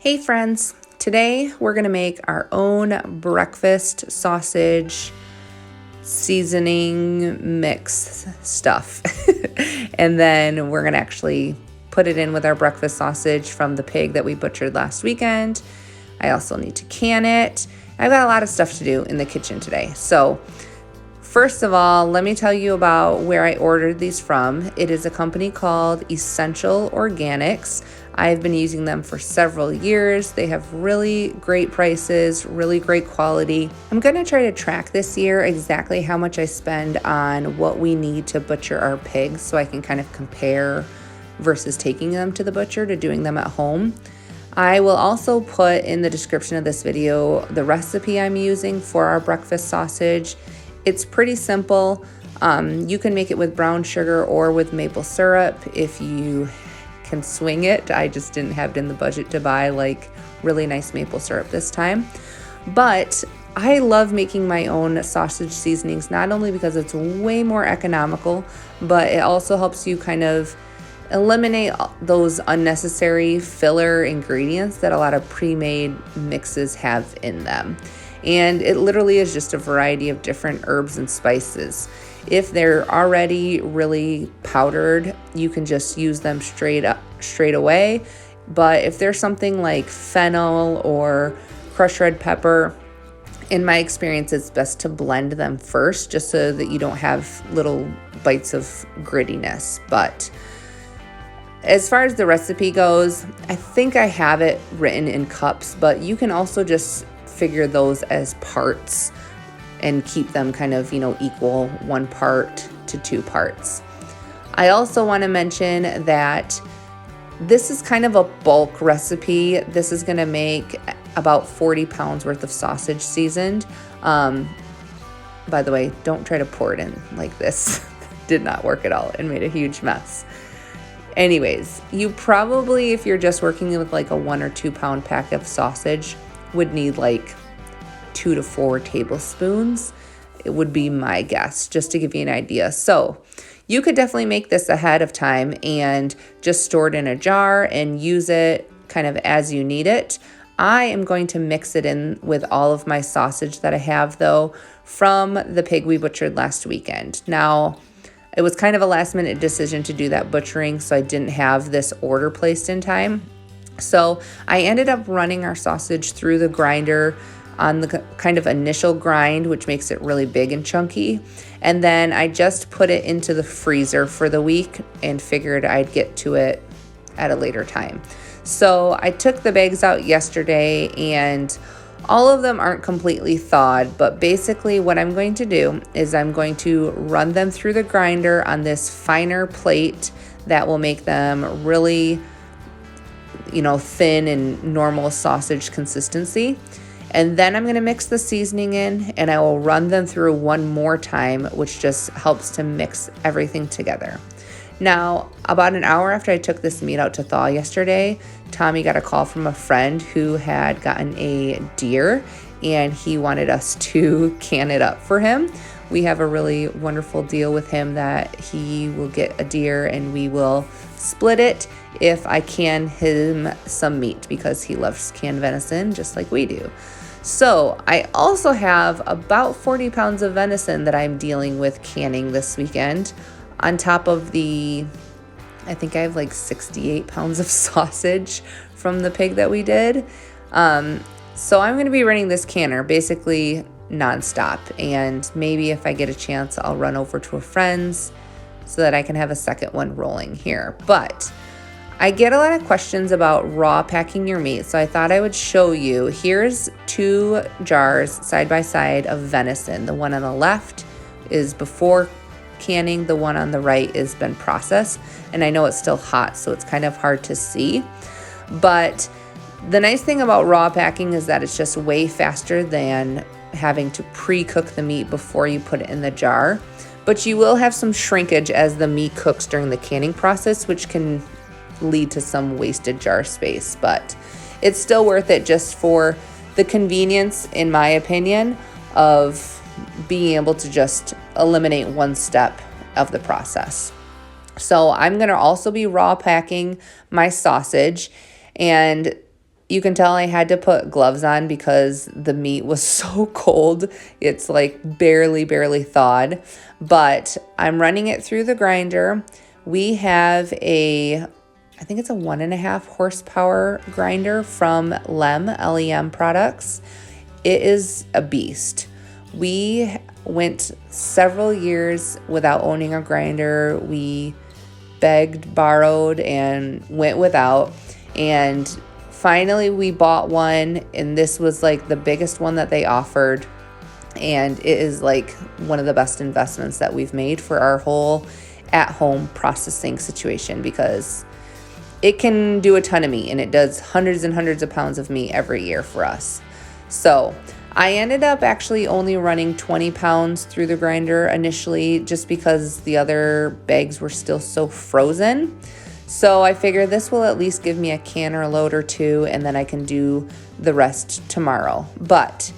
Hey friends, today we're going to make our own breakfast sausage seasoning mix stuff. And then we're going to actually put it in with our breakfast sausage from the pig that we butchered last weekend. I also need to can it. I've got a lot of stuff to do in the kitchen today. So first of all, let me tell you about where I ordered these from. It is a company called Essential Organics. I've been using them for several years. They have really great prices, really great quality. I'm going to try to track this year exactly how much I spend on what we need to butcher our pigs so I can kind of compare versus taking them to the butcher to doing them at home. I will also put in the description of this video the recipe I'm using for our breakfast sausage. It's pretty simple. You can make it with brown sugar or with maple syrup if you can swing it. I just didn't have it in the budget to buy like really nice maple syrup this time. But I love making my own sausage seasonings, not only because it's way more economical, but it also helps you kind of eliminate those unnecessary filler ingredients that a lot of pre-made mixes have in them. And it literally is just a variety of different herbs and spices. If they're already really powdered, you can just use them straight away. But if there's something like fennel or crushed red pepper, in my experience, it's best to blend them first just so that you don't have little bites of grittiness. But as far as the recipe goes, I think I have it written in cups, but you can also just figure those as parts and keep them kind of, equal 1 part to 2 parts. I also want to mention that this is kind of a bulk recipe. This is going to make about 40 pounds worth of sausage seasoned. By the way, don't try to pour it in like this. Did not work at all. It made a huge mess. Anyways, you probably, if you're just working with like a 1 or 2 pound pack of sausage, would need like 2 to 4 tablespoons. It would be my guess, just to give you an idea. So you could definitely make this ahead of time and just store it in a jar and use it kind of as you need it. I am going to mix it in with all of my sausage that I have though from the pig we butchered last weekend. Now, it was kind of a last minute decision to do that butchering, so I didn't have this order placed in time. So I ended up running our sausage through the grinder on the kind of initial grind, which makes it really big and chunky. And then I just put it into the freezer for the week and figured I'd get to it at a later time. So I took the bags out yesterday and all of them aren't completely thawed, but basically what I'm going to do is I'm going to run them through the grinder on this finer plate that will make them really thin and normal sausage consistency. And then I'm going to mix the seasoning in and I will run them through one more time, which just helps to mix everything together. Now, about an hour after I took this meat out to thaw yesterday, Tommy got a call from a friend who had gotten a deer and he wanted us to can it up for him. We have a really wonderful deal with him that he will get a deer and we will split it if I can him some meat because he loves canned venison just like we do. So I also have about 40 pounds of venison that I'm dealing with canning this weekend on top of I think I have like 68 pounds of sausage from the pig that we did. So I'm going to be running this canner basically nonstop. And maybe if I get a chance, I'll run over to a friend's so that I can have a second one rolling here. But I get a lot of questions about raw packing your meat, so I thought I would show you. Here's 2 jars side by side of venison. The one on the left is before canning, the one on the right has been processed, and I know it's still hot, so it's kind of hard to see. But the nice thing about raw packing is that it's just way faster than having to pre-cook the meat before you put it in the jar. But you will have some shrinkage as the meat cooks during the canning process, which can lead to some wasted jar space, but it's still worth it just for the convenience, in my opinion, of being able to just eliminate one step of the process. So I'm going to also be raw packing my sausage, and You can tell I had to put gloves on because the meat was so cold. It's like barely thawed, but I'm running it through the grinder. We have I think it's a 1.5 horsepower grinder from LEM products. It is a beast. We went several years without owning a grinder. We begged, borrowed, and went without. And finally we bought one, and this was like the biggest one that they offered. And it is like one of the best investments that we've made for our whole at-home processing situation, because it can do a ton of meat, and it does hundreds and hundreds of pounds of meat every year for us. So I ended up actually only running 20 pounds through the grinder initially, just because the other bags were still so frozen. So I figure this will at least give me a canner load or two, and then I can do the rest tomorrow. But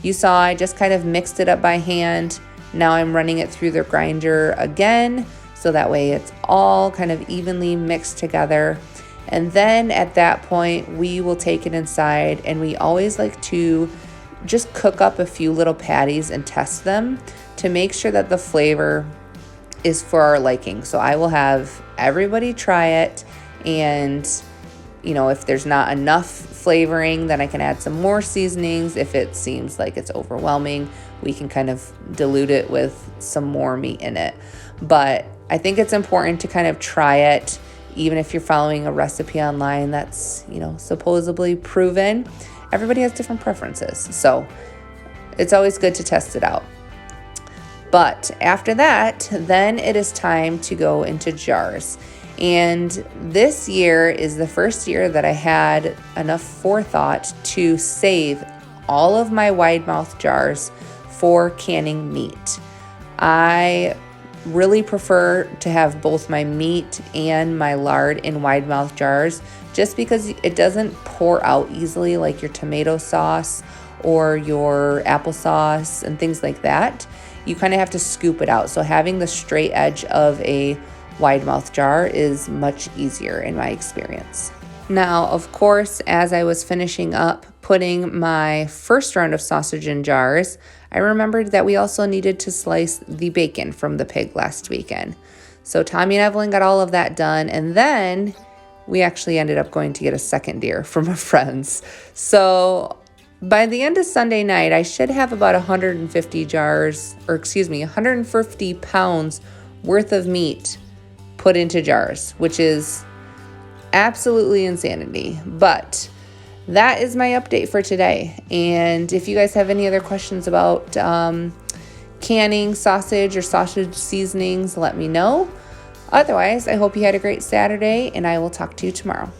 you saw I just kind of mixed it up by hand. Now I'm running it through the grinder again, so that way it's all kind of evenly mixed together. And then at that point, we will take it inside, and we always like to just cook up a few little patties and test them to make sure that the flavor is for our liking. So I will have everybody try it, and if there's not enough flavoring, then I can add some more seasonings. If it seems like it's overwhelming, we can kind of dilute it with some more meat in it. But I think it's important to kind of try it, even if you're following a recipe online that's, supposedly proven. Everybody has different preferences, so it's always good to test it out. But after that, then it is time to go into jars. And this year is the first year that I had enough forethought to save all of my wide mouth jars for canning meat. I really prefer to have both my meat and my lard in wide mouth jars, just because it doesn't pour out easily like your tomato sauce or your applesauce and things like that. You kind of have to scoop it out. So having the straight edge of a wide mouth jar is much easier in my experience. Now, of course, as I was finishing up putting my first round of sausage in jars, I remembered that we also needed to slice the bacon from the pig last weekend. So Tommy and Evelyn got all of that done, and then we actually ended up going to get a second deer from a friend's. So by the end of Sunday night, I should have about 150 pounds worth of meat put into jars, which is absolutely insanity. But that is my update for today. And if you guys have any other questions about canning sausage or sausage seasonings, let me know. Otherwise, I hope you had a great Saturday, and I will talk to you tomorrow.